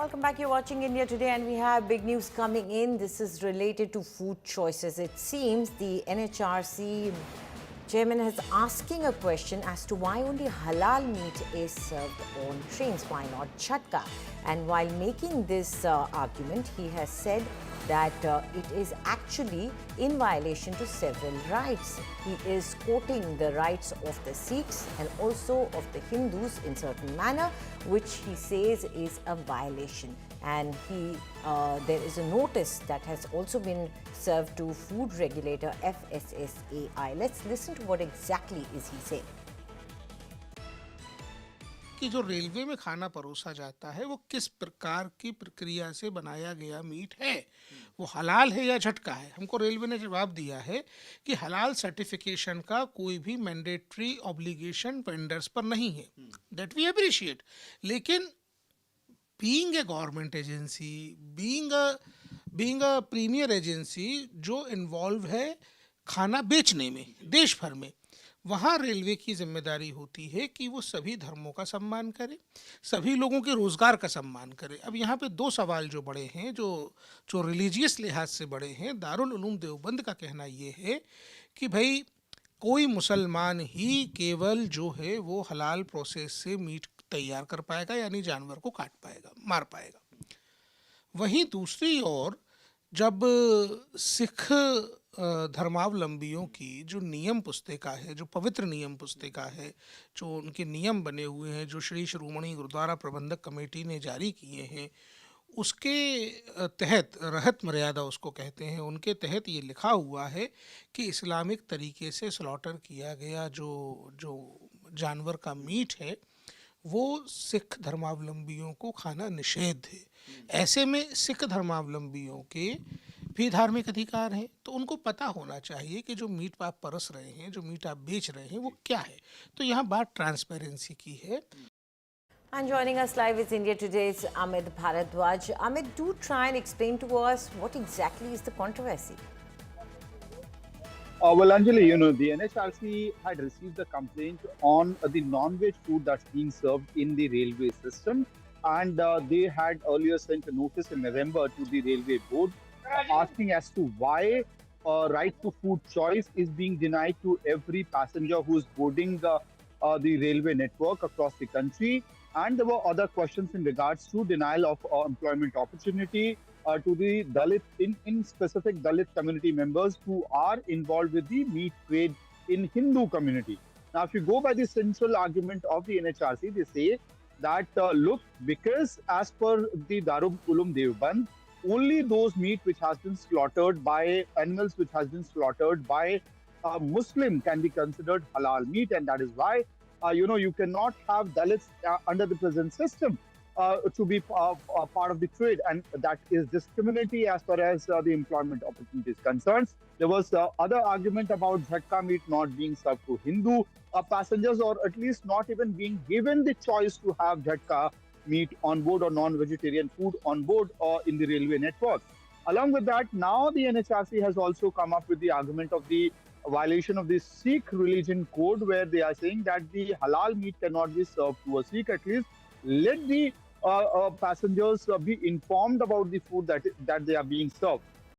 Welcome back. You're watching India Today, and we have big news coming in. This is related to food choices. It seems the NHRC chairman is asking a question as to why only halal meat is served on trains. Why not chatka? And while making this argument, he has said that it is actually in violation to several rights. He is quoting the rights of the Sikhs and also of the Hindus in certain manner, which he says is a violation. And there is a notice that has also been served to food regulator FSSAI. Let's listen to what exactly is he saying. कि जो railway में खाना परोसा जाता है वो किस प्रकार की प्रक्रिया से बनाया गया मीट है, वो हलाल है या झटका है। हमको रेलवे ने जवाब दिया है कि हलाल सर्टिफिकेशन का कोई भी मैंडेटरी ऑब्लिगेशन वेंडर्स पर नहीं है। That we appreciate. लेकिन being a government agency, being a premier agency जो इन्वॉल्व है खाना बेचने में देश भर में, वहाँ रेलवे की जिम्मेदारी होती है कि वो सभी धर्मों का सम्मान करे, सभी लोगों के रोज़गार का सम्मान करे। अब यहाँ पे दो सवाल जो बड़े हैं, जो रिलीजियस लिहाज से बड़े हैं, दारुल उलूम देवबंद का कहना ये है कि भाई कोई मुसलमान ही केवल जो है वो हलाल प्रोसेस से मीट तैयार कर पाएगा, यानी जानवर को काट पाएगा, मार पाएगा। वहीं दूसरी ओर जब सिख धर्मावलंबियों की जो नियम पुस्तिका है, जो पवित्र नियम पुस्तिका है, जो उनके नियम बने हुए हैं, जो श्री शिरोमणि गुरुद्वारा प्रबंधक कमेटी ने जारी किए हैं, उसके तहत रहत मर्यादा उसको कहते हैं, उनके तहत ये लिखा हुआ है कि इस्लामिक तरीके से स्लॉटर किया गया जो जानवर का मीट है वो सिख धर्मावलंबियों को खाना निषेध है। ऐसे में सिख धर्मावलंबियों के भी धार्मिक अधिकार हैं, तो उनको पता होना चाहिए कि जो मीट आप परस रहे हैं, जो मीट आप बेच रहे हैं, वो क्या है। तो यहाँ बात ट्रांसपेरेंसी की है। And joining us live is India Today's Amit Bharadwaj. Amit, do try and explain to us what exactly is the controversy. Well, Anjali, the NHRC had received a complaint on the non-veg food that's being served in the railway system, and they had earlier sent a notice in November to the railway board asking as to why right to food choice is being denied to every passenger who is boarding the railway network across the country. And there were other questions in regards to denial of employment opportunity to the Dalit, in specific Dalit community members who are involved with the meat trade in Hindu community. Now, if you go by the central argument of the NHRC, they say that, look, because as per the Darul Ulum Devband, only those meat which has been slaughtered by animals which has been slaughtered by a Muslim can be considered halal meat, and that is why you cannot have Dalits under the present system to be part of the trade, and that is discriminatory as far as the employment opportunity is concerned. There was other argument about jhatka meat not being served to Hindu passengers, or at least not even being given the choice to have jhatka meat on board or non-vegetarian food on board or in the railway network. Along with that, now the NHRC has also come up with the argument of the violation of the Sikh religion code, where they are saying that the halal meat cannot be served to a Sikh. At least let the passengers be informed about the food that they are being served.